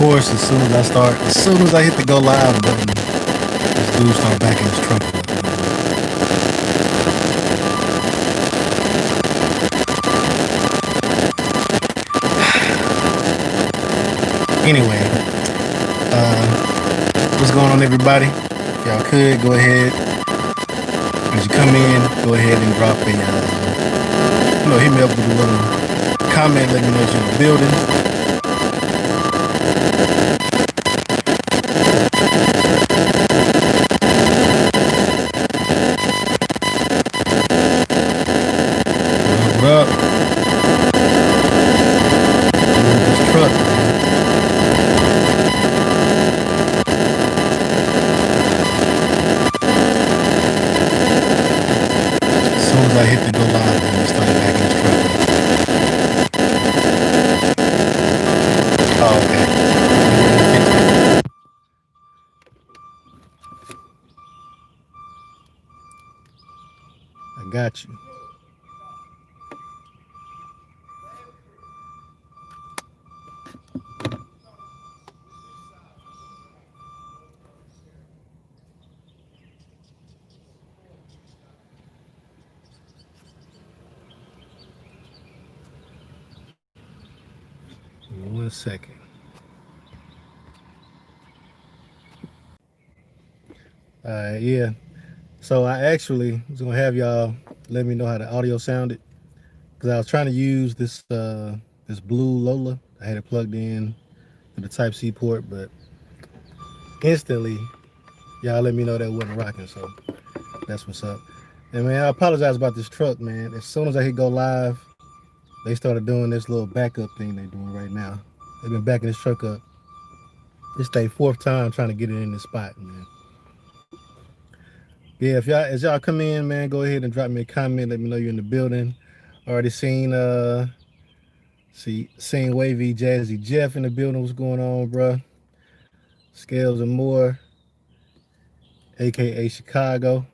course, as soon as I hit the go live button, this dude started backing his truck up. Anyway, what's going on, everybody? If y'all could go ahead, as you come in, go ahead and drop a, hit me up with a little comment, let me know if you're in the building. What up? This truck. As soon as I hit the go live, then we started backing his truck up. Oh, okay. I got you. Give me 1 second. Yeah. So I actually was gonna have y'all let me know how the audio sounded, because I was trying to use this blue Lola. I had it plugged in to the Type C port, but instantly y'all let me know that wasn't rocking. So that's what's up. And man, I apologize about this truck, man. As soon as I hit go live, they started doing this little backup thing they're doing right now. They've been backing this truck up. It's their 4th time trying to get it in this spot, man. Yeah, if y'all as y'all come in, man, go ahead and drop me a comment. Let me know you're in the building. Already seen Wavy Jazzy Jeff in the building. What's going on, bro? Scales and More, aka Chicago.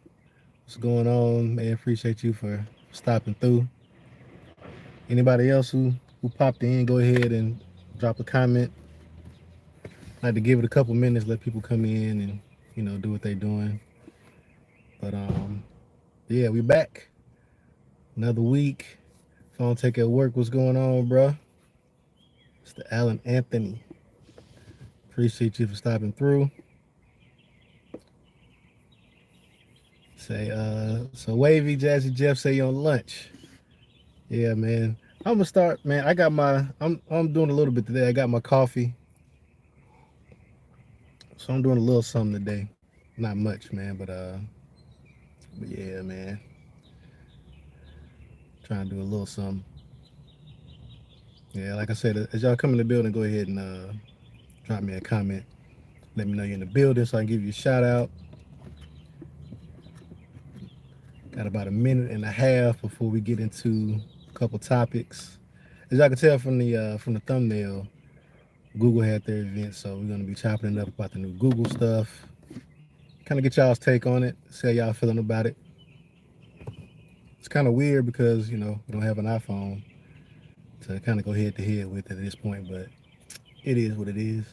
What's going on, man? Appreciate you for stopping through. Anybody else who popped in, go ahead and drop a comment. I like to give it a couple minutes, let people come in and do what they're doing. But yeah, we back. Another week. Phone take at work. What's going on, bro? It's the Alan Anthony. Appreciate you for stopping through. Say, so Wavy Jazzy Jeff say you on lunch. Yeah, man. I'm gonna start, man. I got I'm doing a little bit today. I got my coffee. So I'm doing a little something today. Not much, man, but yeah, man. Trying to do a little something. Yeah, like I said, as y'all come in the building, go ahead and drop me a comment. Let me know you're in the building so I can give you a shout out. Got about a minute and a half before we get into a couple topics. As y'all can tell from the thumbnail, Google had their event, so we're gonna be chopping it up about the new Google stuff. Kind of get y'all's take on it, see how y'all feeling about it. It's kind of weird because we don't have an iPhone to kind of go head to head with at this point, but it is what it is.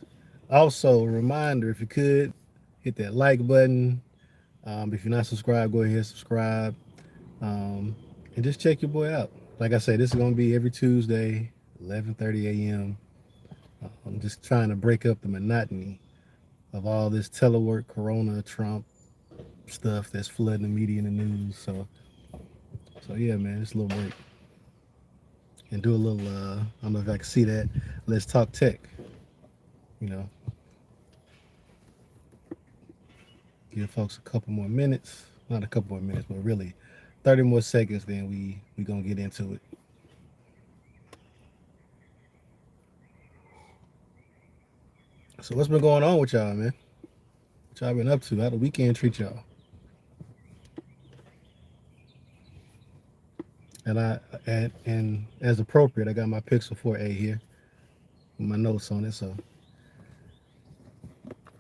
Also, a reminder, if you could hit that like button. If you're not subscribed, go ahead and subscribe, and just check your boy out. Like I said, this is gonna be every Tuesday, 11:30 a.m. I'm just trying to break up the monotony of all this telework, Corona, Trump stuff that's flooding the media and the news. So yeah, man, it's a little break. And do a little, I don't know if I can see that. Let's talk tech. Give folks a couple more minutes. Not a couple more minutes, but really 30 more seconds, then we gonna get into it. So what's been going on with y'all, man? What y'all been up to? How the weekend treat y'all? And as appropriate, I got my Pixel 4a here with my notes on it, so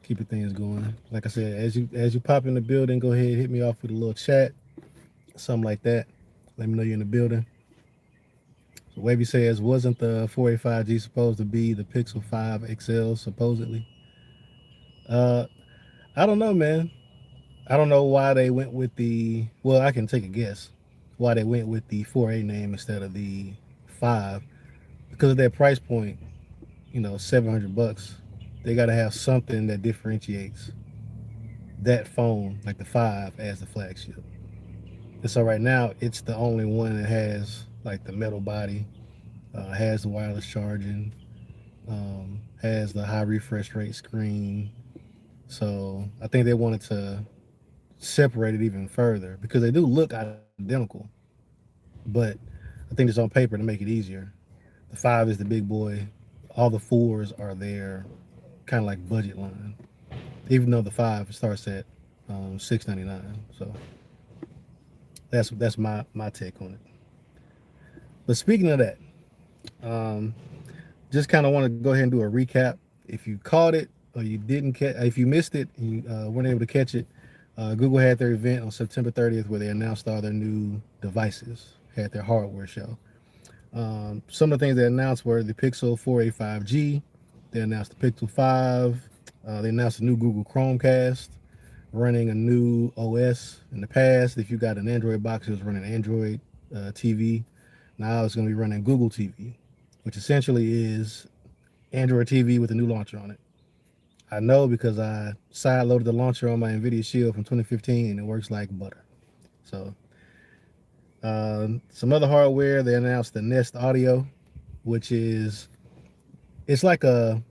keeping things going. Like I said, as you pop in the building, go ahead, hit me off with a little chat, something like that. Let me know you're in the building. Wavy says, wasn't the 485G supposed to be the Pixel 5 XL supposedly? Uh, I don't know, man. I don't know why they went with the. Well, I can take a guess why they went with the 4A name instead of the 5 because of their price point. You know, $700. They got to have something that differentiates that phone, like the 5, as the flagship. And so right now, it's the only one that has like the metal body, has the wireless charging, has the high refresh rate screen. So I think they wanted to separate it even further because they do look identical, but I think just on paper to make it easier. The 5 is the big boy. All the 4s are their kind of like budget line. Even though the 5 starts at $699. So that's my take on it. But speaking of that, um, just kind of want to go ahead and do a recap. If you caught it or you didn't catch, if you missed it and you weren't able to catch it, Google had their event on September 30th where they announced all their new devices, had their hardware show. Some of the things they announced were the Pixel 4a 5G. They announced the Pixel 5. They announced a new Google Chromecast running a new OS. In the past, if you got an Android box, it was running Android TV. Now it's going to be running Google TV, which essentially is Android TV with a new launcher on it. I know because I side-loaded the launcher on my NVIDIA Shield from 2015 and it works like butter. So, some other hardware, they announced the Nest Audio, which is, it's like a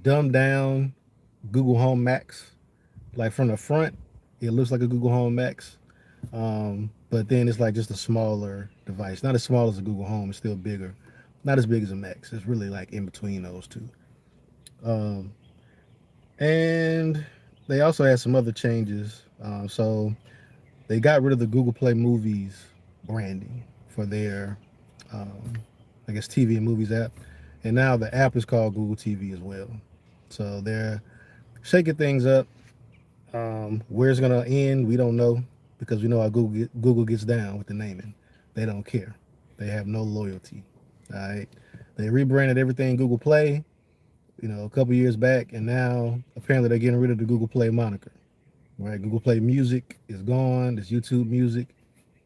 dumbed down Google Home Max. Like from the front, it looks like a Google Home Max. But then it's like just a smaller device. Not as small as a Google Home, it's still bigger. Not as big as a Max. It's really like in between those two. Um, and they also had some other changes. So they got rid of the Google Play Movies branding for their, um, I guess, TV and movies app. And now the app is called Google TV as well. So they're shaking things up. Where it's gonna end, we don't know because we know how Google gets down with the naming. They don't care. They have no loyalty. All right. They rebranded everything Google Play, a couple years back, and now apparently they're getting rid of the Google Play moniker. Right? Google Play Music is gone. It's YouTube Music.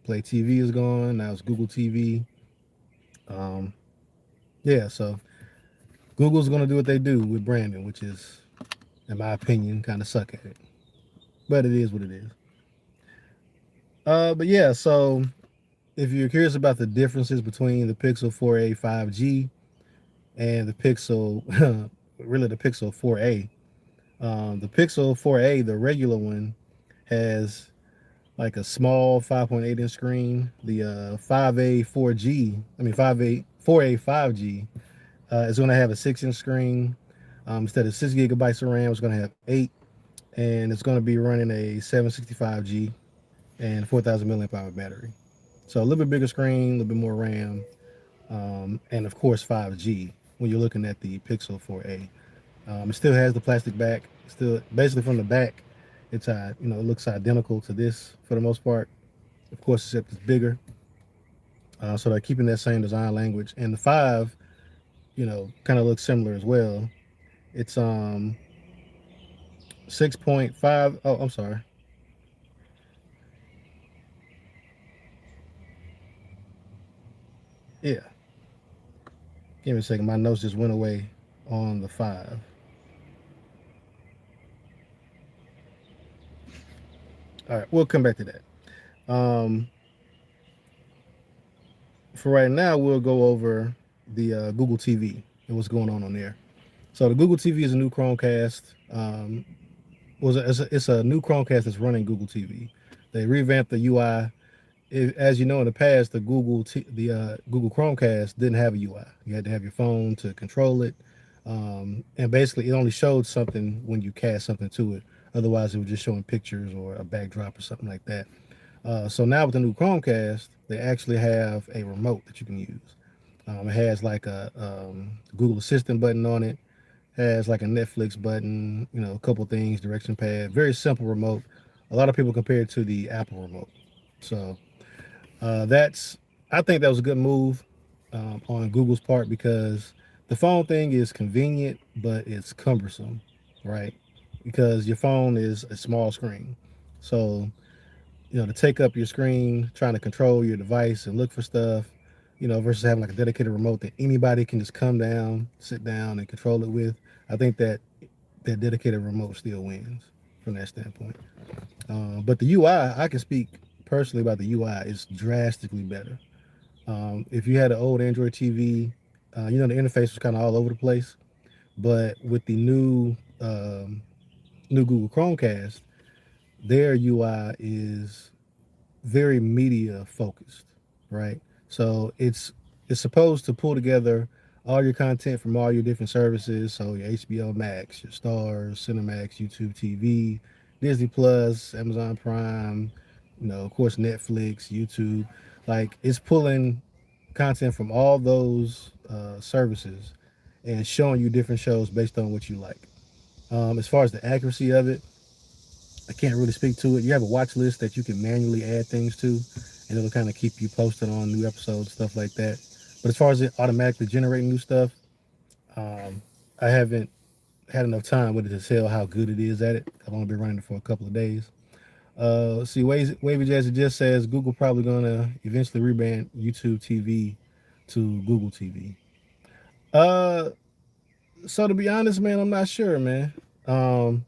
Play TV is gone. Now it's Google TV. Um, yeah. So Google's gonna do what they do with branding, which is, in my opinion, kind of suck at it. But it is what it is. But yeah, so if you're curious about the differences between the Pixel 4a 5G and the Pixel, really the Pixel 4a, the Pixel 4a, the regular one, has like a small 5.8-inch screen. The 5a 4G, I mean 5a 4a 5G, is going to have a 6-inch screen. Instead of 6 gigabytes of RAM, it's going to have 8, and it's going to be running a 765G and 4,000 milliamp hour battery. So a little bit bigger screen, a little bit more RAM, and of course 5G when you're looking at the Pixel 4a. It still has the plastic back. Still, basically from the back, it's it looks identical to this for the most part. Of course, except it's bigger. So they're keeping that same design language. And the 5, kind of looks similar as well. It's 6.5. Oh, I'm sorry. Yeah. Give me a second. My notes just went away on the 5. All right, we'll come back to that. Um, for right now, we'll go over the Google TV and what's going on there. So the Google TV is a new Chromecast. It's a new Chromecast that's running Google TV. They revamped the UI. As you know, in the past, the Google Chromecast didn't have a UI. You had to have your phone to control it, and basically, it only showed something when you cast something to it. Otherwise, it was just showing pictures or a backdrop or something like that. So now with the new Chromecast, they actually have a remote that you can use. It has like a Google Assistant button on it. Has like a Netflix button, a couple things, direction pad. Very simple remote. A lot of people compare it to the Apple remote. So that's, I think that was a good move. on Google's part because the phone thing is convenient, but it's cumbersome, right? Because your phone is a small screen. So, to take up your screen, trying to control your device and look for stuff, versus having like a dedicated remote that anybody can just come down, sit down, and control it with. I think that dedicated remote still wins from that standpoint. But the UI, I can speak personally about the UI, is drastically better. If you had an old Android TV, the interface was kind of all over the place. But with the new Google Chromecast, their UI is very media focused, right? So it's supposed to pull together all your content from all your different services. So your HBO Max, your Stars, Cinemax, YouTube TV, Disney Plus, Amazon Prime, of course Netflix, YouTube. Like it's pulling content from all those services and showing you different shows based on what you like. As far as the accuracy of it, I can't really speak to it. You have a watch list that you can manually add things to, and it'll kind of keep you posted on new episodes, stuff like that. But as far as it automatically generating new stuff, I haven't had enough time with it to tell how good it is at it. I've only been running it for a couple of days. Let's see, Wavy Jazz, it just says Google probably gonna eventually rebrand YouTube TV to Google TV. Uh, so to be honest, man, I'm not sure, man. Um,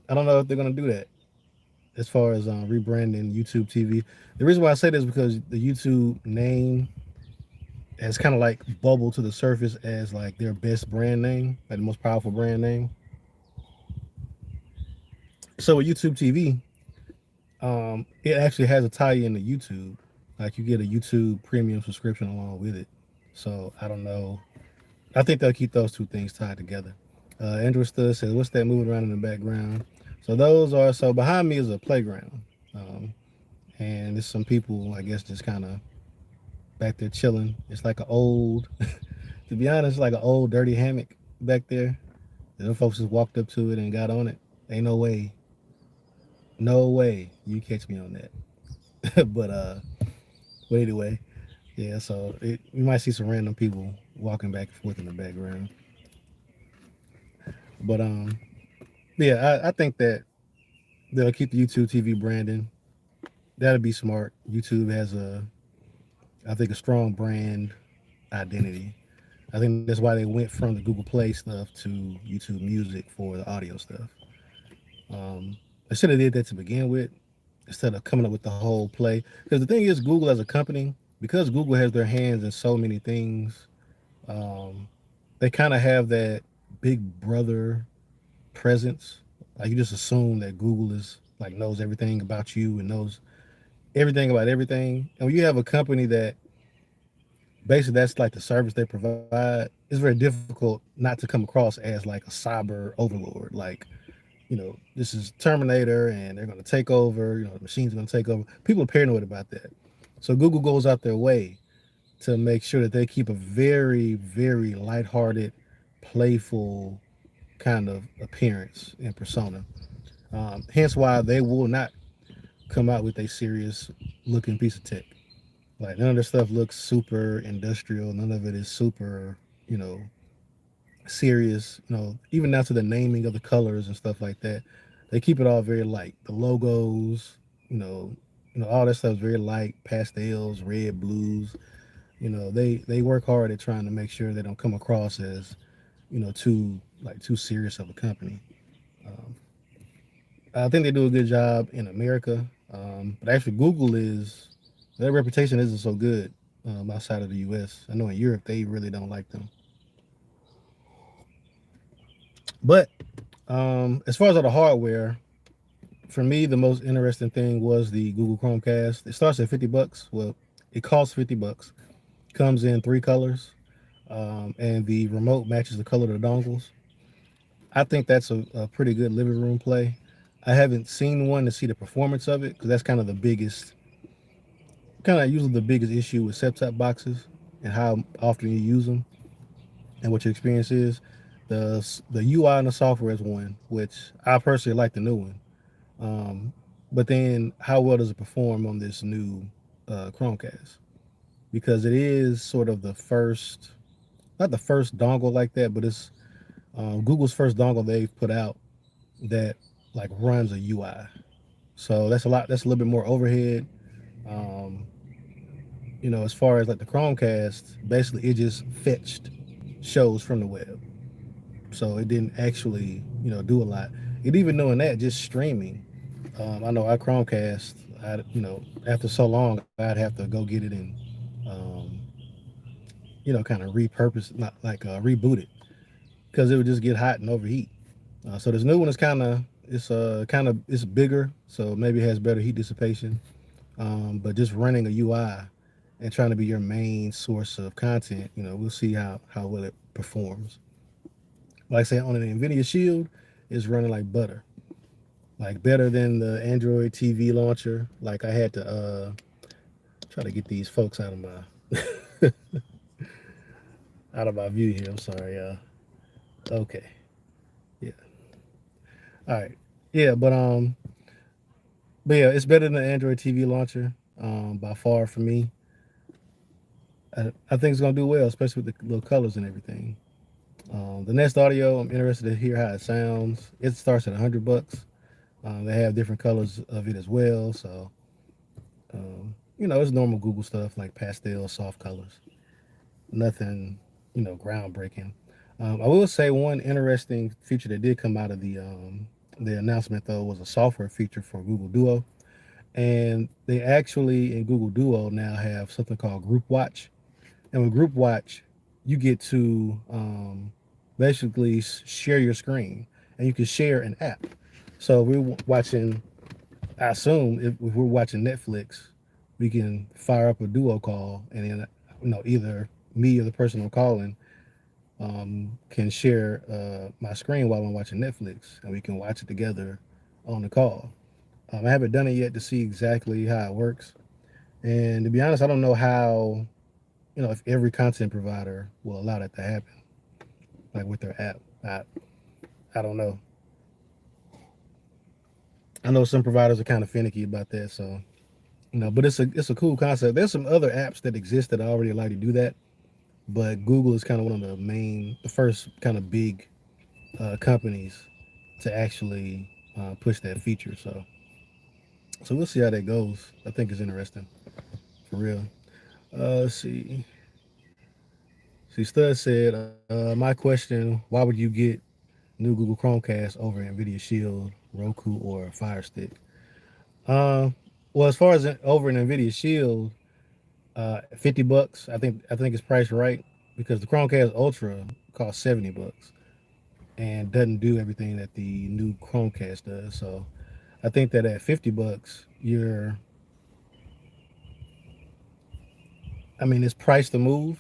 I don't know if they're gonna do that as far as rebranding YouTube TV. The reason why I say this is because the YouTube name has kind of like bubbled to the surface as like their best brand name, like the most powerful brand name. So with YouTube TV, it actually has a tie-in to YouTube. Like you get a YouTube premium subscription along with it. So I don't know. I think they'll keep those two things tied together. Andrew Stud says, "What's that moving around in the background?" So behind me is a playground, um, and there's some people I guess just kind of back there chilling. It's like an old, to be honest, like an old dirty hammock back there. And them folks just walked up to it and got on it. Ain't no way, no way you catch me on that. But anyway, yeah. So you might see some random people walking back and forth in the background. But yeah, I think that they'll keep the YouTube TV branding. That'll be smart. YouTube has I think, a strong brand identity. I think that's why they went from the Google Play stuff to YouTube Music for the audio stuff. I should have did that to begin with instead of coming up with the whole play. Because the thing is, Google as a company, because Google has their hands in so many things, um, they kind of have that big brother presence. Like you just assume that Google is like knows everything about you and knows everything about everything. And when you have a company that basically that's like the service they provide, it's very difficult not to come across as like a cyber overlord. Like, this is Terminator and they're going to take over, the machines are going to take over. People are paranoid about that. So Google goes out their way to make sure that they keep a very, very lighthearted, playful kind of appearance and persona. Hence why they will not come out with a serious looking piece of tech. Like none of their stuff looks super industrial. None of it is super, you know, serious. Even down to the naming of the colors and stuff like that. They keep it all very light. The logos, all that stuff is very light. Pastels, red, blues. They work hard at trying to make sure they don't come across as, too serious of a company. Um, I think they do a good job in America, but actually Google is their reputation isn't so good outside of the U.S. I know in Europe they really don't like them. But as far as all the hardware, for me the most interesting thing was the Google Chromecast. It starts at $50. Well, it costs $50. Comes in three colors, and the remote matches the color of the dongles. I think that's a pretty good living room play. I haven't seen one to see the performance of it because that's kind of usually the biggest issue with set-top boxes and how often you use them and what your experience is. The UI and the software is one, which I personally like the new one. But then how well does it perform on this new Chromecast? because it is sort of the first, not the first dongle like that, but it's Google's first dongle they've put out that like runs a UI. So that's a lot. That's a little bit more overhead. Um, as far as like the Chromecast, basically it just fetched shows from the web. So it didn't actually, do a lot. And even doing that, just streaming. I know our Chromecast, after so long, I'd have to go get it and, um, kind of repurpose, not like reboot it, because it would just get hot and overheat. So this new one is it's bigger, so maybe it has better heat dissipation. But just running a UI and trying to be your main source of content, we'll see how well it performs. Like I said, on an NVIDIA Shield, it's running like butter, like better than the Android TV launcher. Like I had to try to get these folks out of my out of my view here. I'm sorry. Okay, yeah, all right, yeah, but yeah, it's better than the Android TV launcher by far for me. I think it's gonna do well, especially with the little colors and everything. The Nest Audio, I'm interested to hear how it sounds. It starts at $100. They have different colors of it as well, so it's normal Google stuff like pastel, soft colors. Nothing, groundbreaking. I will say one interesting feature that did come out of the announcement though was a software feature for Google Duo, and they actually in Google Duo now have something called Group Watch. And with Group Watch, you get to basically share your screen, and you can share an app. So if we're watching, I assume if we're watching Netflix, we can fire up a duo call, and then either me or the person I'm calling can share my screen while I'm watching Netflix, and we can watch it together on the call. I haven't done it yet to see exactly how it works, and to be honest, I don't know how if every content provider will allow that to happen, like with their app. I don't know. I know some providers are kind of finicky about that, so but it's a cool concept. There's some other apps that exist that already allow you to do that, but Google is kind of one of the first kind of big companies to actually push that feature. So we'll see how that goes. I think it's interesting for real. Let's see. See, Stud said, my question: why would you get new Google Chromecast over NVIDIA Shield, Roku, or Fire Stick? Uh, well, as far as over an NVIDIA Shield, $50. I think it's priced right because the Chromecast Ultra costs $70 and doesn't do everything that the new Chromecast does. So I think that at $50, it's priced to move,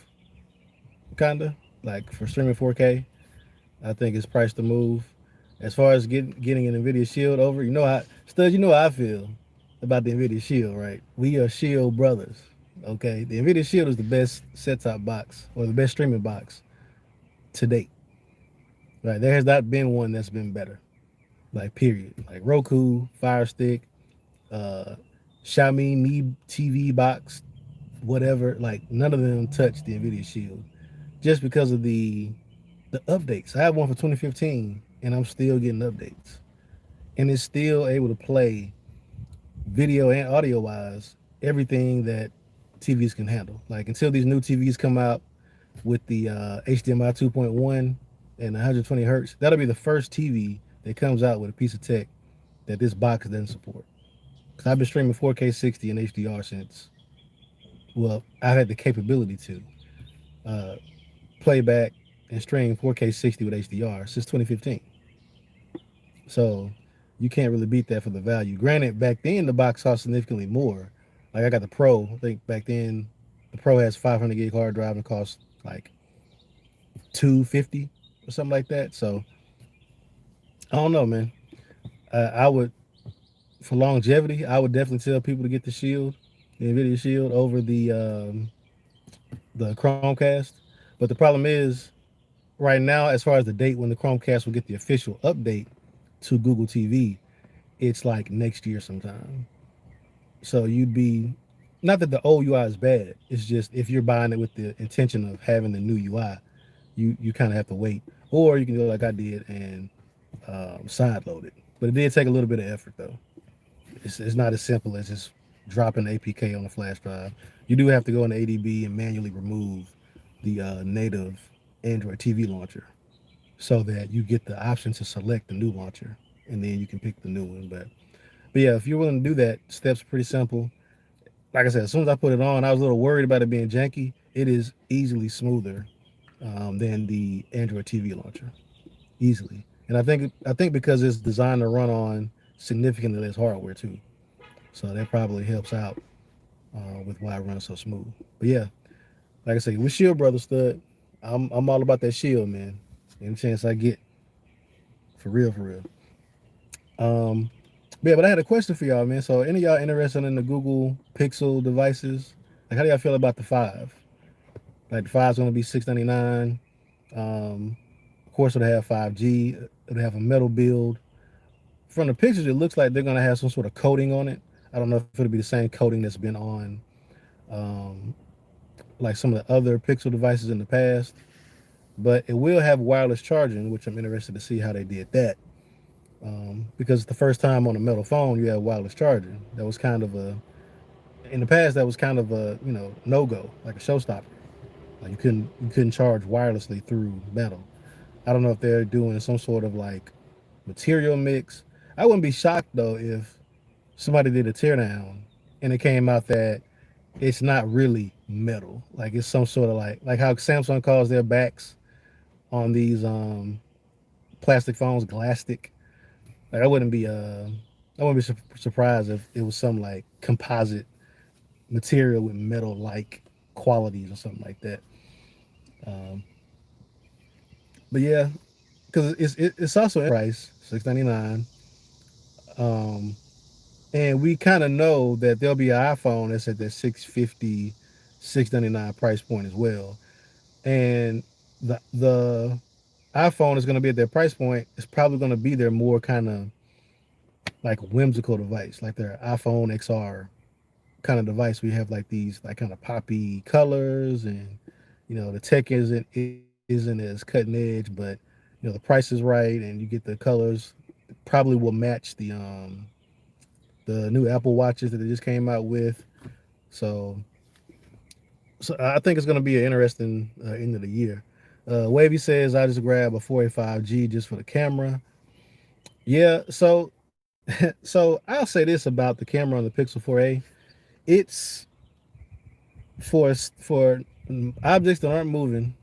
kinda like for streaming 4K. I think it's priced to move. As far as getting an Nvidia Shield over, Studs, you know how I feel about the Nvidia Shield, right? We are Shield brothers. Okay, the Nvidia Shield is the best set-top box or the best streaming box to date. Right, there has not been one that's been better. Like period. Like Roku, Fire Stick, uh, Xiaomi Mi TV box, whatever. Like none of them touch the Nvidia Shield just because of the updates. I have one for 2015, and I'm still getting updates, and it's still able to play video and audio wise everything that TVs can handle. Like until these new TVs come out with the HDMI 2.1 and 120 hertz, that'll be the first TV that comes out with a piece of tech that this box doesn't support. Because I've been streaming 4K 60 and HDR since, well, I've had the capability to uh, play back and stream 4K 60 with HDR since 2015. So you can't really beat that for the value. Granted, back then the box cost significantly more. Like I got the Pro. I think back then the Pro has 500 gig hard drive and costs like 250 or something like that. So I don't know, man. I would, for longevity, I would definitely tell people to get the Shield, the Nvidia Shield, over the Chromecast. But the problem is, right now, as far as the date when the Chromecast will get the official update to Google TV, it's like next year sometime. So you'd be, not that the old UI is bad. It's just if you're buying it with the intention of having the new UI, you kind of have to wait, or you can do like I did and side load it. But it did take a little bit of effort though. It's not as simple as just dropping APK on the flash drive. You do have to go into ADB and manually remove the native Android TV launcher so that you get the option to select the new launcher and then you can pick the new one. But yeah, if you're willing to do that, steps are pretty simple. Like I said, as soon as I put it on, I was a little worried about it being janky. It is easily smoother than the Android TV launcher, easily. And I think because it's designed to run on significantly less hardware too, so that probably helps out with why it runs so smooth. But yeah, like I say, with Shield Brother Stud, I'm all about that Shield, man. Any chance I get, for real, for real. Um, but yeah, but I had a question for y'all, man. So, any of y'all interested in the Google Pixel devices? Like, how do y'all feel about the five? Like, the five's gonna be $699. Of course, it'll have 5G. It'll have a metal build. From the pictures, it looks like they're gonna have some sort of coating on it. I don't know if it'll be the same coating that's been on um, like some of the other Pixel devices in the past, but it will have wireless charging, which I'm interested to see how they did that. Because it's the first time on a metal phone you have wireless charging. That was kind of a in the past that was kind of a no go, like a showstopper. Like you couldn't charge wirelessly through metal. I don't know if they're doing some sort of like material mix. I wouldn't be shocked though if somebody did a teardown and it came out that it's not really metal. Like it's some sort of like how Samsung calls their backs on these plastic phones glastic. Like I wouldn't be surprised if it was some like composite material with metal like qualities or something like that. Um, but yeah, because it's also price $699. Um, and we kind of know that there'll be an iPhone that's at that 650, 699 price point as well. And the iPhone is going to be at their price point. It's probably going to be their more kind of like whimsical device, like their iPhone XR kind of device. We have like these like kind of poppy colors, and the tech isn't as cutting edge, but the price is right, and you get the colors. Probably will match the new Apple watches that they just came out with. So so I think it's going to be an interesting end of the year. Wavy says I just grab a 485G just for the camera. Yeah, so so I'll say this about the camera on the Pixel 4a. It's for objects that aren't moving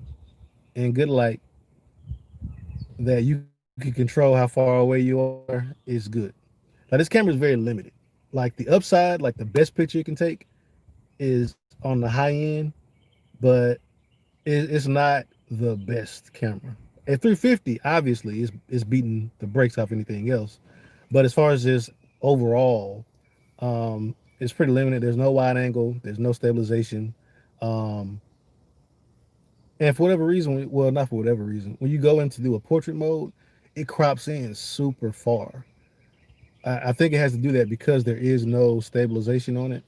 in good light that you can control how far away you are is good. Now this camera is very limited. Like the upside, like the best picture you can take is on the high end, but it's not the best camera. At 350, obviously, it's beating the brakes off anything else. But as far as just overall, it's pretty limited. There's no wide angle. There's no stabilization. Um, and for whatever reason, well, not for whatever reason, when you go in to do a portrait mode, it crops in super far. I think it has to do that because there is no stabilization on it.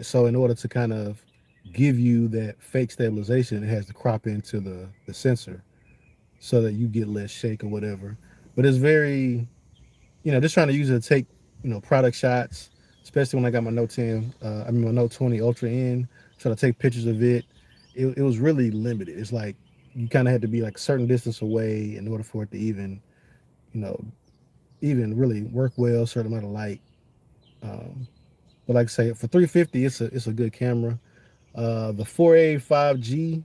So in order to kind of give you that fake stabilization, it has to crop into the sensor so that you get less shake or whatever. But it's very, just trying to use it to take, product shots, especially when I got my Note 10, my Note 20 Ultra in, trying to take pictures of it. It was really limited. It's like you kind of had to be like a certain distance away in order for it to you know, even really work well, certain amount of light. Um, but like I say, for 350, it's a good camera. The 4A 5G,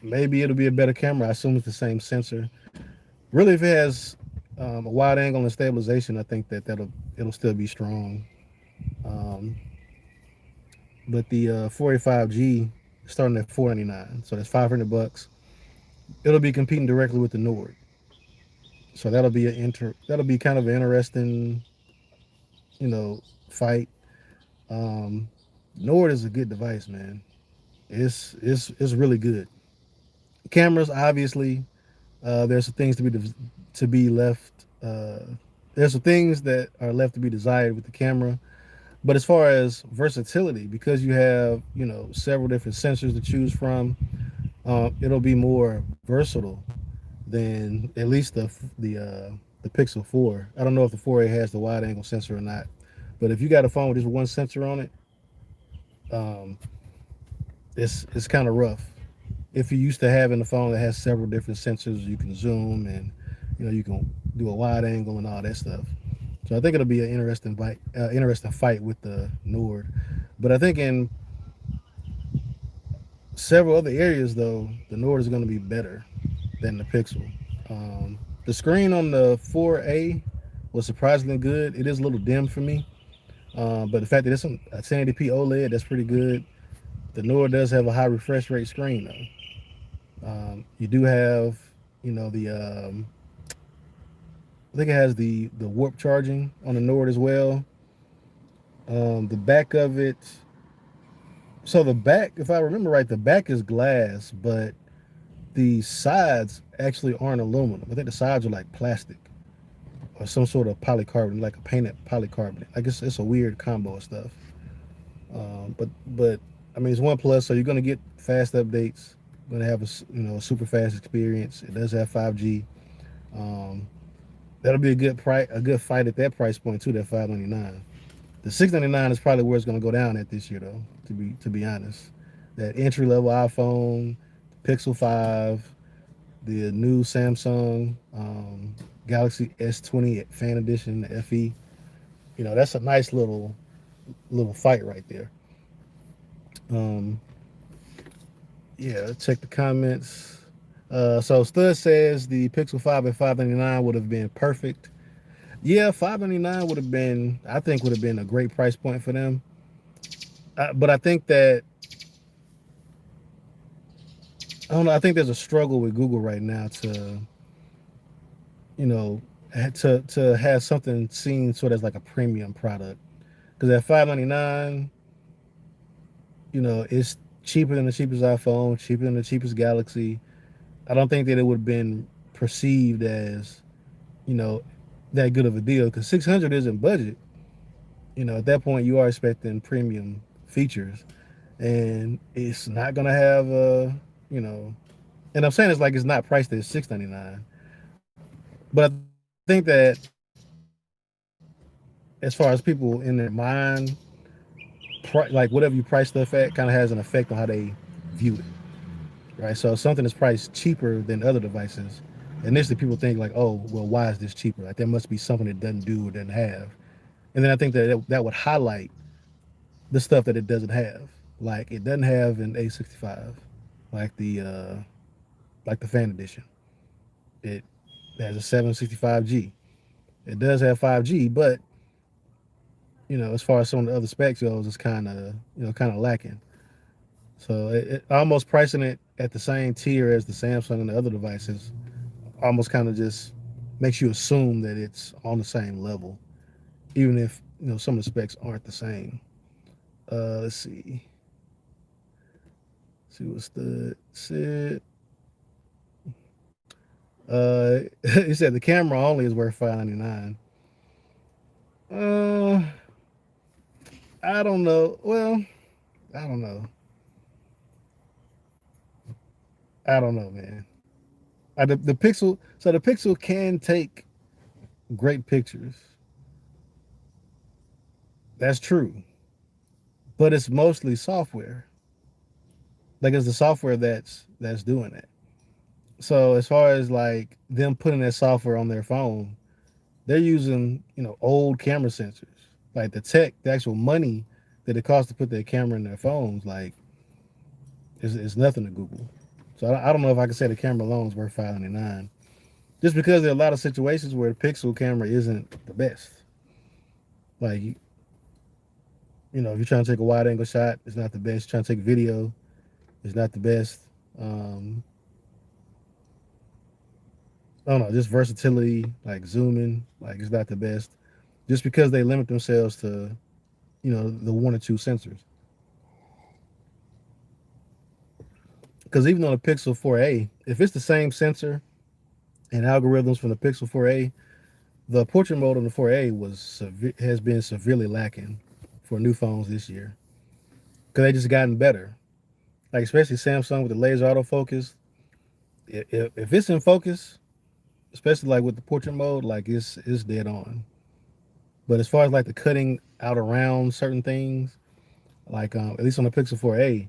maybe it'll be a better camera. I assume it's the same sensor. Really, if it has a wide angle and stabilization, I think it'll still be strong. Um, but the 4A 5G starting at 499, so that's $500. It'll be competing directly with the Nord, so that'll be kind of an interesting fight. Um, Nord is a good device, man. It's really good. Cameras, obviously, there's some things to be left. There's some things that are left to be desired with the camera. But as far as versatility, because you have several different sensors to choose from, it'll be more versatile than at least the Pixel 4. I don't know if the 4A has the wide angle sensor or not, but if you got a phone with just one sensor on it, um, it's kind of rough. If you're used to having a phone that has several different sensors, you can zoom and you can do a wide angle and all that stuff. So I think it'll be an interesting fight with the Nord. But I think in several other areas, though, the Nord is going to be better than the Pixel. The screen on the 4A was surprisingly good. It is a little dim for me, but the fact that it's a 1080p OLED, that's pretty good. The Nord does have a high refresh rate screen, though. You do have, the I think it has the warp charging on the Nord as well. The back of it, so the back, if I remember right, the back is glass, but the sides actually aren't aluminum. I think the sides are like plastic or some sort of polycarbonate, like a painted polycarbonate. I guess it's a weird combo of stuff. But I mean, it's OnePlus, so you're gonna get fast updates. You're gonna have a super fast experience. It does have 5G. Um, that'll be a good fight at that price point too. That 599. The 699 is probably where it's gonna go down at this year though. To be honest, that entry level iPhone, Pixel 5, the new Samsung Galaxy S20 Fan Edition, the FE. That's a nice little fight right there. Um, yeah, check the comments. So Stud says the Pixel 5 at 599 would have been perfect. Yeah, 599 would have been, I think, would have been a great price point for them. But I think that I don't know. I think there's a struggle with Google right now you know, to have something seen sort of as like a premium product. Because at 599, it's cheaper than the cheapest iPhone, cheaper than the cheapest Galaxy. I don't think that it would have been perceived as, you know, that good of a deal because 600 isn't budget. At that point, you are expecting premium features, and it's not gonna have you know, and I'm saying it's like it's not priced at 699, but I think that as far as people in their mind, like whatever you price stuff at, kind of has an effect on how they view it, right? So if something is priced cheaper than other devices, initially people think like, oh, well, why is this cheaper? Like there must be something it doesn't do or doesn't have, and then I think that would highlight the stuff that it doesn't have. Like it doesn't have an A65, like the fan edition. It has a 765G. It does have 5G, but as far as some of the other specs goes, it's kind of lacking. So almost pricing it at the same tier as the Samsung and the other devices almost kind of just makes you assume that it's on the same level, even if some of the specs aren't the same. Let's see what's the said. He said the camera only is worth 599. Uh, I don't know. Well, I don't know. I don't know, man. The Pixel. So the Pixel can take great pictures. That's true, but it's mostly software. Like it's the software that's doing it. So as far as like them putting that software on their phone, they're using old camera sensors. Like the actual money that it costs to put their camera in their phones, like is nothing to Google. So I don't know if I can say the camera alone is worth 599. Just because there are a lot of situations where the Pixel camera isn't the best. Like if you're trying to take a wide angle shot, it's not the best. Trying to take video, it's not the best. Um, I don't know, just versatility, like zooming, like it's not the best. Just because they limit themselves to the one or two sensors. Because even on the Pixel 4a, if it's the same sensor and algorithms from the Pixel 4a, the portrait mode on the 4a has been severely lacking for new phones this year because they just gotten better. Like especially Samsung with the laser autofocus. If it's in focus, especially like with the portrait mode, like it's dead on. But as far as like the cutting out around certain things, like at least on the Pixel 4a,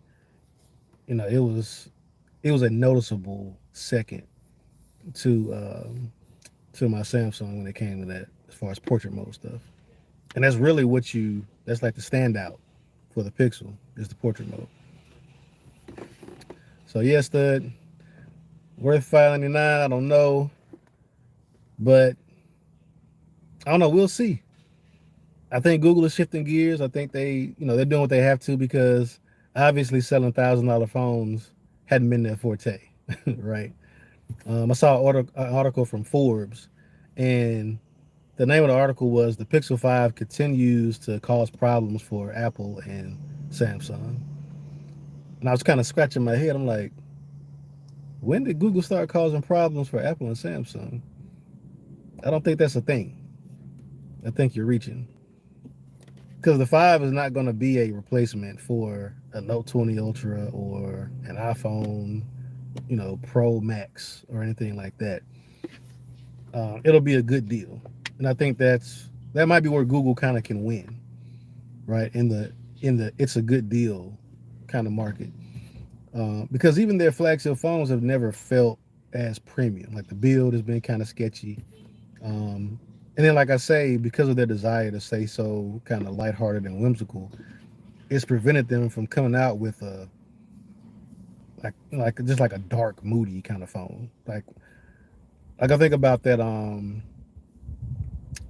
it was a noticeable second to my Samsung when it came to that as far as portrait mode stuff. And that's really that's like the standout for the Pixel is the portrait mode. So yeah, stud, worth 599. I don't know, but I don't know. We'll see. I think Google is shifting gears. I think they're doing what they have to because obviously selling $1,000 phones hadn't been their forte, right? I saw an article from Forbes, and the name of the article was "The Pixel 5 continues to cause problems for Apple and Samsung." And I was kind of scratching my head. I'm like, when did Google start causing problems for Apple and Samsung? I don't think that's a thing. I think you're reaching. Because the 5 is not going to be a replacement for a Note 20 Ultra or an iPhone, Pro Max or anything like that. It'll be a good deal, and I think that might be where Google kind of can win, right? In the it's a good deal kind of market, because even their flagship phones have never felt as premium. Like the build has been kind of sketchy. And then, like I say, because of their desire to stay so kind of lighthearted and whimsical, it's prevented them from coming out with a like just like a dark, moody kind of phone. Like I think about that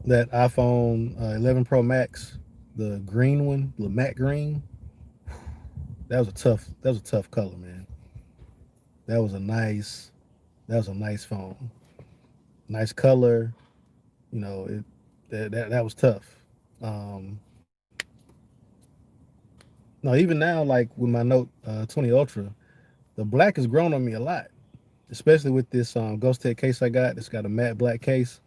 iPhone 11 Pro Max, the green one, the matte green. That was a tough color, man. That was a nice that was a nice phone, nice color. That was tough. Um, no, even now, like with my Note 20 Ultra, the black has grown on me a lot, especially with this Ghost Tech case I got. It's got a matte black case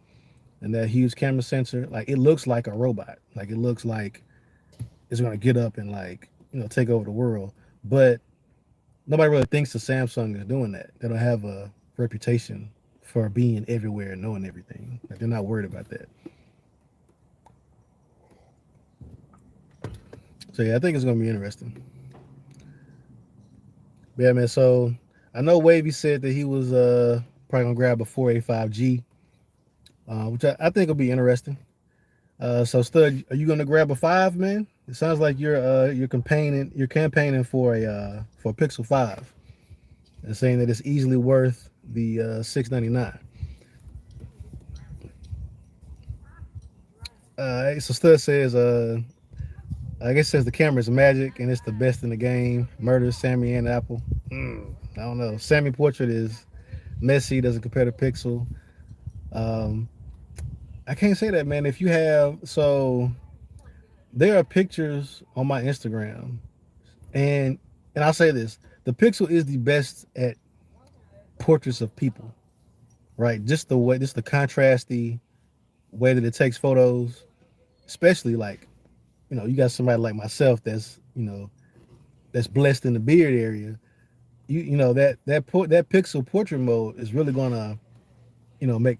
and that huge camera sensor. Like it looks like a robot. Like it looks like it's gonna get up and like take over the world. But nobody really thinks the Samsung is doing that. They don't have a reputation for being everywhere and knowing everything. Like they're not worried about that. So yeah, I think it's gonna be interesting. But yeah, man. So I know Wavy said that he was probably gonna grab a 485G, which I think will be interesting. So Stud, are you gonna grab a 5, man? It sounds like you're campaigning for a Pixel 5 and saying that it's easily worth the 699. So Stud says I guess it says the camera's magic and it's the best in the game. Murder Sammy and Apple. I don't know. Sammy portrait is messy, doesn't compare to Pixel. Um, I can't say that, man. If you have there are pictures on my Instagram, and I'll say this: the Pixel is the best at portraits of people, right? Just the contrasty way that it takes photos, especially like you got somebody like myself that's blessed in the beard area. That Pixel portrait mode is really gonna make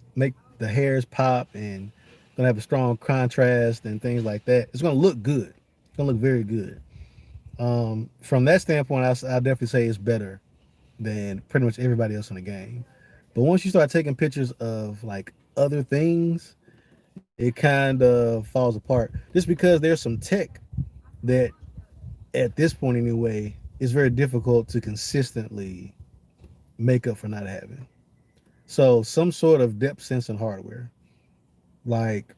the hairs pop and gonna have a strong contrast and things like that. It's gonna look good. It's gonna look very good. From that standpoint, I definitely say it's better than pretty much everybody else in the game. But once you start taking pictures of like other things, it kind of falls apart. Just because there's some tech that, at this point anyway, is very difficult to consistently make up for not having. So some sort of depth sensing hardware, like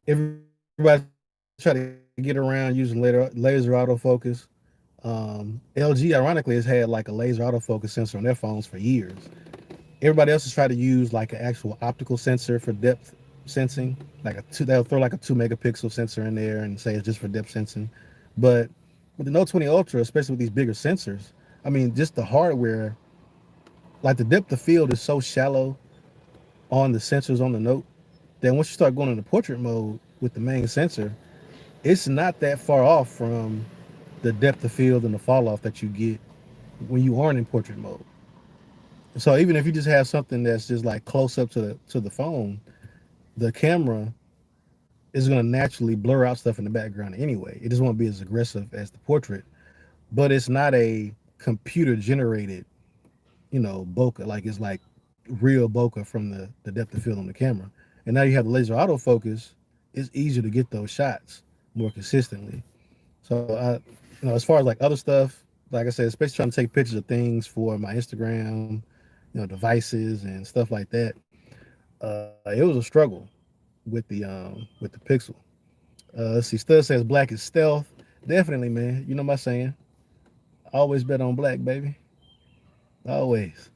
everybody's trying to get around using laser autofocus. LG ironically has had like a laser autofocus sensor on their phones for years. Everybody else has tried to use like an actual optical sensor for depth sensing, they'll throw like a 2 megapixel sensor in there and say it's just for depth sensing. But with the Note 20 Ultra, especially with these bigger sensors, I mean, just the hardware, like the depth of field is so shallow on the sensors on the Note that once you start going into portrait mode with the main sensor, it's not that far off from the depth of field and the fall off that you get when you aren't in portrait mode. So even if you just have something that's just like close up to the phone, the camera is going to naturally blur out stuff in the background anyway. It just won't be as aggressive as the portrait, but it's not a computer generated, bokeh. Like it's like real bokeh from the depth of field on the camera. And now you have the laser autofocus. It's easier to get those shots more consistently. So as far as like other stuff, like I said, especially trying to take pictures of things for my Instagram, devices and stuff like that. It was a struggle with the Pixel. Let's see. Stud says black is stealth. Definitely, man. You know my saying. Always bet on black, baby. Always.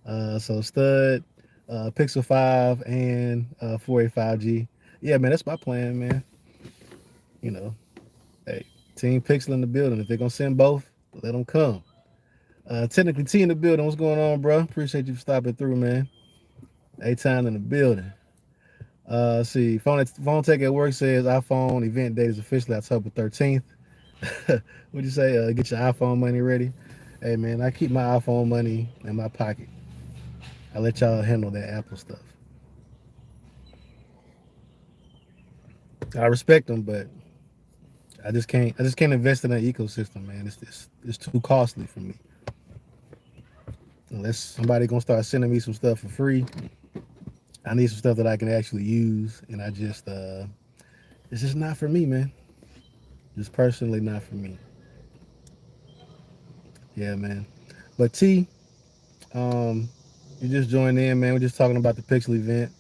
So Stud, Pixel 5, and 485G. Yeah, man, that's my plan, man. You know, hey, Team Pixel in the building. If they're gonna send both, let them come. Technically, T in the building. What's going on, bro? Appreciate you for stopping through, man. A time in the building. See, phone tech at work says iPhone event date is officially October 13th. What'd you say? Get your iPhone money ready. Hey man, I keep my iPhone money in my pocket. I let y'all handle that Apple stuff. I respect them, but I just can't invest in that ecosystem, man. It's too costly for me. Unless somebody gonna start sending me some stuff for free, I need some stuff that I can actually use, and it's just not for me, man. Just personally not for me. Yeah, man. But T, um, you just joined in, man. We're just talking about the Pixel event.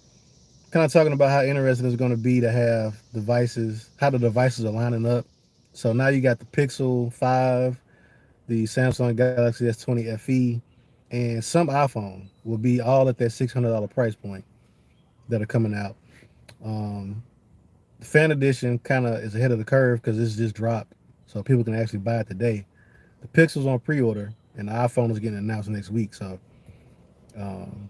Kind of talking about how interesting it's going to be to have devices, how the devices are lining up. So now you got the Pixel 5, the Samsung Galaxy S20 FE, and some iPhone will be all at that $600 price point that are coming out. Um, the Fan Edition kind of is ahead of the curve because it's just dropped, so people can actually buy it today. The Pixel's on pre-order, and the iPhone is getting announced next week. So, um,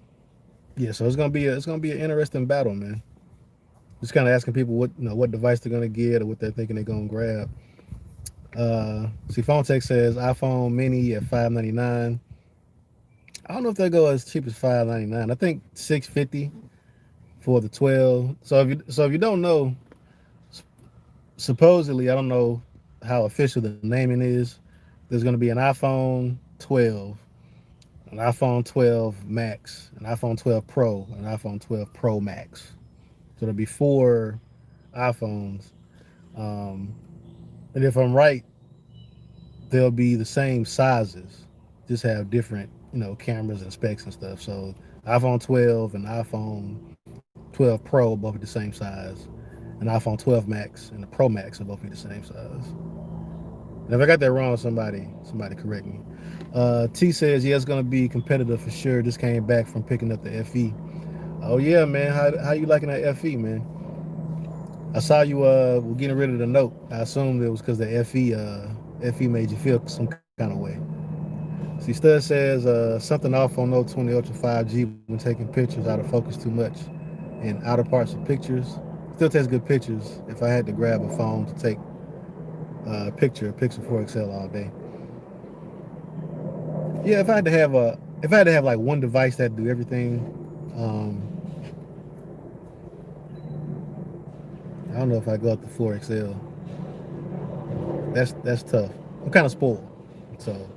yeah, so it's gonna be an interesting battle, man. Just kind of asking people what device they're gonna get or what they're thinking they're gonna grab. See, Phone Tech says iPhone Mini at 599. I don't know if they go as cheap as 599. I think 650 for the 12. So if you don't know, supposedly I don't know how official the naming is. There's gonna be an iPhone 12, an iPhone 12 Max, an iPhone 12 Pro, an iPhone 12 Pro Max. So there'll be four iPhones. Um, and if I'm right, they'll be the same sizes, just have different, cameras and specs and stuff. So iPhone 12 and iPhone 12 Pro both be the same size, and iPhone 12 Max and the Pro Max will both be the same size. And if I got that wrong, somebody correct me. T says, yeah, it's gonna be competitive for sure. Just came back from picking up the FE. Oh yeah, man. How you liking that FE, man? I saw you were getting rid of the note. I assumed it was because the FE made you feel some kind of way. See, Stud says something off on Note 20 Ultra 5G when taking pictures out of focus too much in outer parts of pictures. Still takes good pictures if I had to grab a phone to take a picture, a Pixel 4 XL all day. Yeah, if I had to have like one device that do everything, um, I don't know if I go up to 4 XL. That's tough. I'm kind of spoiled, so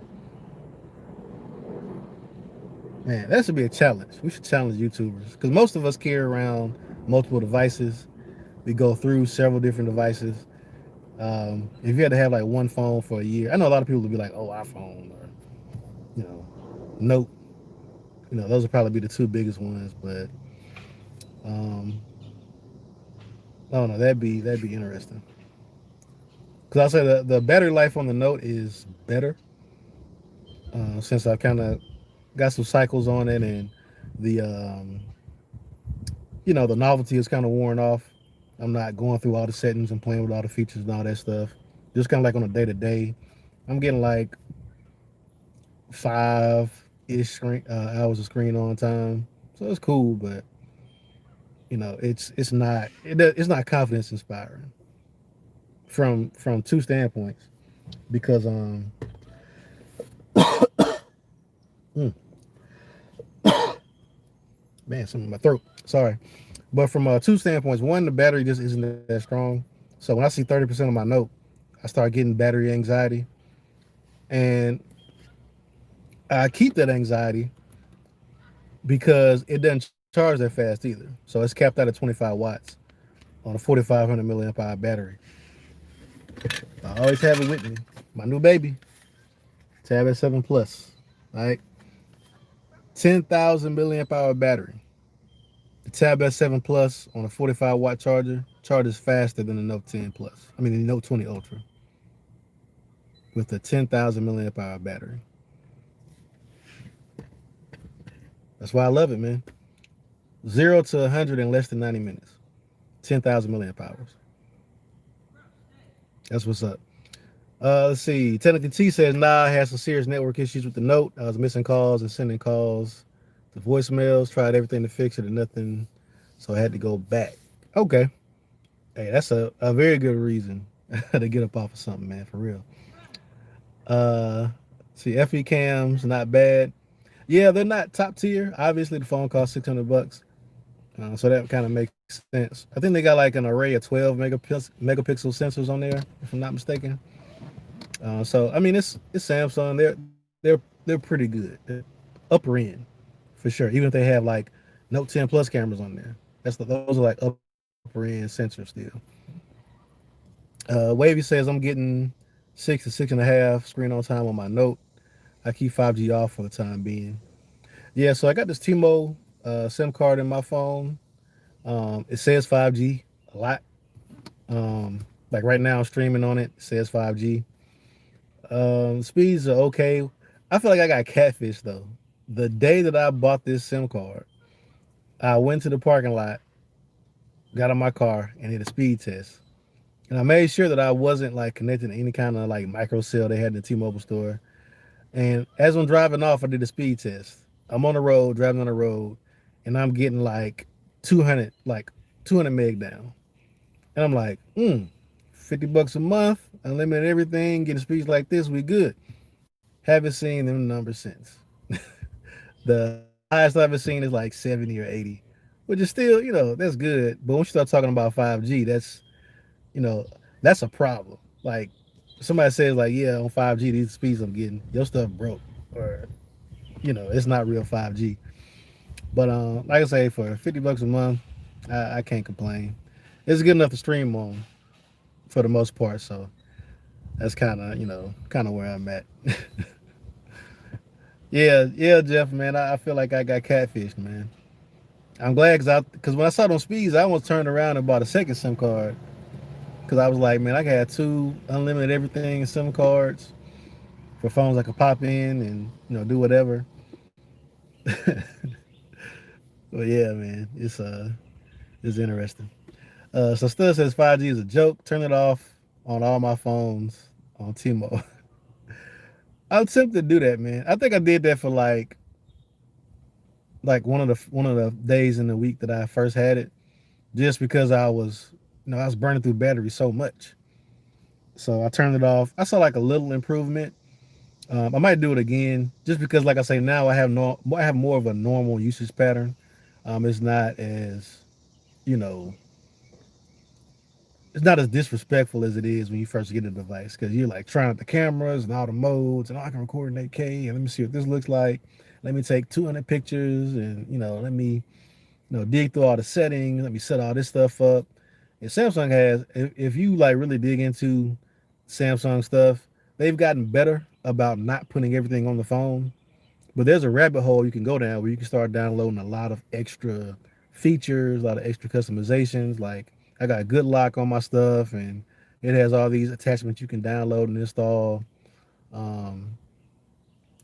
man, that should be a challenge. We should challenge YouTubers because most of us carry around multiple devices. We go through several different devices. If you had to have like one phone for a year, I know a lot of people would be like, "Oh, iPhone," or Note. Those would probably be the two biggest ones. But um, I don't know. That'd be interesting. Because I say the battery life on the Note is better since I kind of got some cycles on it, and the the novelty is kind of worn off. I'm not going through all the settings and playing with all the features and all that stuff. Just kind of like on a day to day. I'm getting like 5-ish hours of screen on time, so it's cool. But it's not confidence inspiring. from two standpoints because mm, man, something in my throat. Sorry, but from two standpoints. One, the battery just isn't that strong. So when I see 30% on my note, I start getting battery anxiety, and I keep that anxiety because it doesn't charge that fast either. So it's capped out at 25 watts on a 4500 milliamp hour battery. I always have it with me. My new baby, Tab S7 Plus, right? 10,000 milliamp hour battery. The Tab S7 Plus on a 45-watt charger charges faster than the Note 10 Plus. I mean, the Note 20 Ultra with a 10,000 milliamp hour battery. That's why I love it, man. 0 to 100 in less than 90 minutes. 10,000 milliamp hours. That's what's up. Let's see. Technical T says, nah, I had some serious network issues with the Note. I was missing calls and sending calls to voicemails. Tried everything to fix it and nothing. So I had to go back. Okay. Hey, that's a very good reason to get up off of something, man, for real. See, FE cams, not bad. Yeah, they're not top tier. Obviously, the phone costs $600. So that kind of makes sense. I think they got like an array of 12 megapixel sensors on there, if I'm not mistaken. So I mean, it's Samsung. They're pretty good. They're upper end for sure. Even if they have like Note 10 Plus cameras on there, those are like upper end sensors still. Wavy says I'm getting 6 to 6.5 screen on time on my Note. I keep 5G off for the time being. Yeah, so I got this T-Mobile SIM card in my phone. It says 5G a lot. Like right now, I'm streaming on it. It says 5G. Speeds are okay. I feel like I got catfish though. The day that I bought this SIM card, I went to the parking lot, got in my car, and did a speed test. And I made sure that I wasn't like connected to any kind of like micro cell they had in the T-Mobile store. And as I'm driving off, I did a speed test. I'm on the road, driving on the road, and I'm getting like 200 meg down. And I'm like, $50 a month, unlimited everything, getting speeds like this, we good. Haven't seen them numbers since. The highest I've ever seen is like 70 or 80, which is still, that's good. But once you start talking about 5G, you know, that's a problem. Like somebody says, like, yeah, on 5G, these speeds I'm getting, your stuff broke, or it's not real 5G. But like I say, for $50 a month, I can't complain. It's good enough to stream on for the most part. So that's kind of where I'm at. Yeah, Jeff, man. I feel like I got catfished, man. I'm glad because when I saw those speeds, I almost turned around and bought a second SIM card because I was like, man, I got two unlimited everything SIM cards for phones I could pop in and do whatever. But yeah, man, it's interesting. So Stud says 5G is a joke. Turn it off on all my phones on T-Mobile. I'm tempted to do that, man. I think I did that for like one of the days in the week that I first had it, just because I was burning through battery so much. So I turned it off. I saw like a little improvement. I might do it again, just because, like I say, now I have more of a normal usage pattern. It's not as you know, it's not as disrespectful as it is when you first get a device because you're like trying out the cameras and all the modes and I can record in 8K and let me see what this looks like. Let me take 200 pictures and let me dig through all the settings. Let me set all this stuff up. And Samsung has, if you like really dig into Samsung stuff, they've gotten better about not putting everything on the phone. But there's a rabbit hole you can go down where you can start downloading a lot of extra features, a lot of extra customizations. Like I got Good Lock on my stuff, and it has all these attachments you can download and install. Um,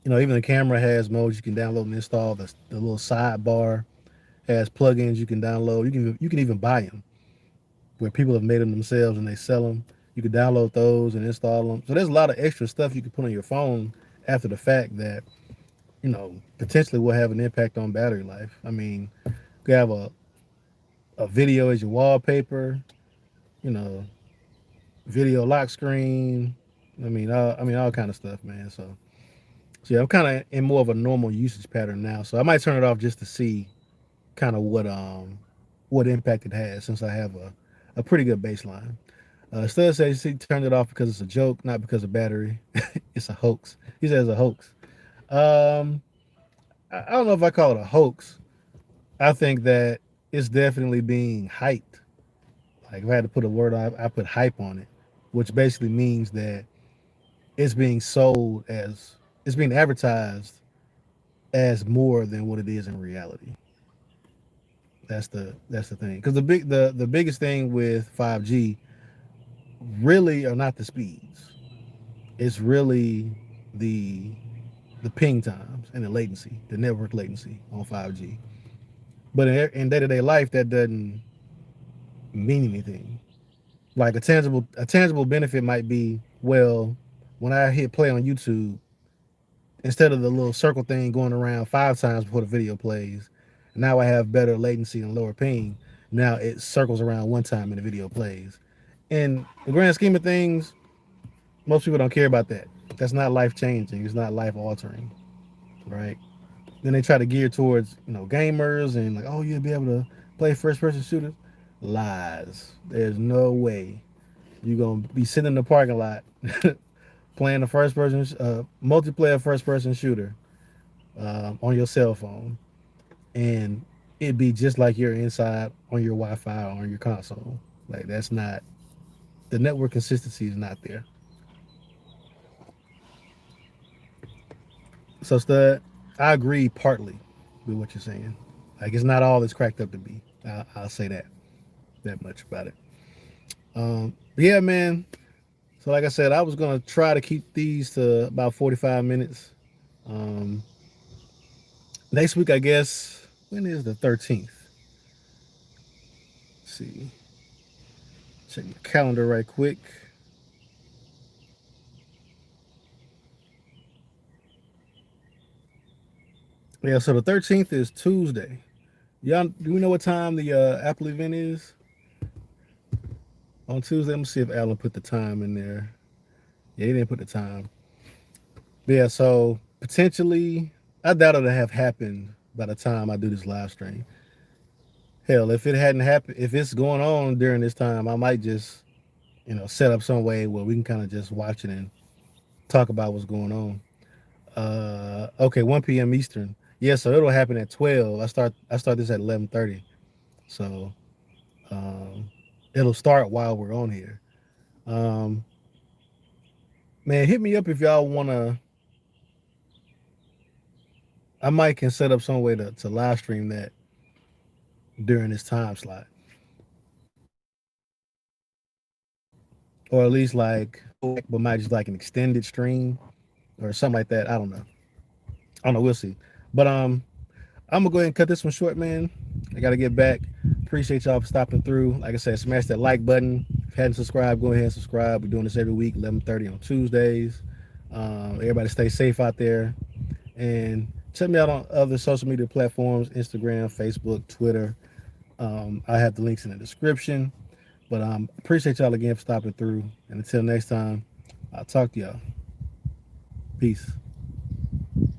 even the camera has modes you can download and install. The little sidebar has plugins you can download. You can even buy them where people have made them themselves and they sell them. You can download those and install them. So there's a lot of extra stuff you can put on your phone after the fact that potentially will have an impact on battery life. I mean, you have a video as your wallpaper, you know, video lock screen. I mean, all kind of stuff, man. So yeah, I'm kind of in more of a normal usage pattern now. So I might turn it off just to see kind of what impact it has, since I have a pretty good baseline. Stud says he turned it off because it's a joke, not because of battery. It's a hoax. He says a hoax. Um, I don't know if I call it a hoax. I think that it's definitely being hyped. Like if I had to put a word on, I put hype on it, which basically means that it's being sold as it's being advertised as more than what it is in reality. That's the thing. Because the biggest thing with 5G really are not the speeds. It's really the the ping times and the latency, the network latency on 5G. But in day-to-day life, that doesn't mean anything. Like a tangible benefit might be, well, when I hit play on YouTube, instead of the little circle thing going around 5 times before the video plays, now I have better latency and lower ping. Now it circles around 1 time and the video plays. In the grand scheme of things, most people don't care about that. That's not life changing. It's not life altering, right? Then they try to gear towards gamers and like, oh, you'll be able to play first person shooters. Lies. There's no way you're gonna be sitting in the parking lot playing a first person multiplayer first person shooter on your cell phone, and it'd be just like you're inside on your Wi-Fi or on your console. Like that's not the network consistency is not there. So Stud, I agree partly with what you're saying. Like it's not all it's cracked up to be. I'll say that much about it. Yeah, man. So like I said, I was gonna try to keep these to about 45 minutes. Um, Next week, I guess. When is the 13th? Let's see. Check my calendar right quick. Yeah, so the 13th is Tuesday. Y'all, do we know what time the Apple event is on Tuesday? Let me see if Alan put the time in there. Yeah, he didn't put the time. But yeah, so potentially, I doubt it'll have happened by the time I do this live stream. Hell, if it hadn't happened, if it's going on during this time, I might just, set up some way where we can kind of just watch it and talk about what's going on. Okay, 1 p.m. Eastern. Yeah, so it'll happen at 12. I start this at 11:30. So um, it'll start while we're on here. Um, Man, hit me up if y'all wanna. I might can set up some way to live stream that during this time slot, or at least like, but might just like an extended stream or something like that. I don't know. I don't know. We'll see. But I'm gonna go ahead and cut this one short, man. I gotta get back. Appreciate y'all for stopping through. Like I said, smash that like button. If you hadn't subscribed, go ahead and subscribe. We're doing this every week, 11:30 on Tuesdays. Everybody stay safe out there, and check me out on other social media platforms: Instagram, Facebook, Twitter. I have the links in the description. But appreciate y'all again for stopping through. And until next time, I'll talk to y'all. Peace.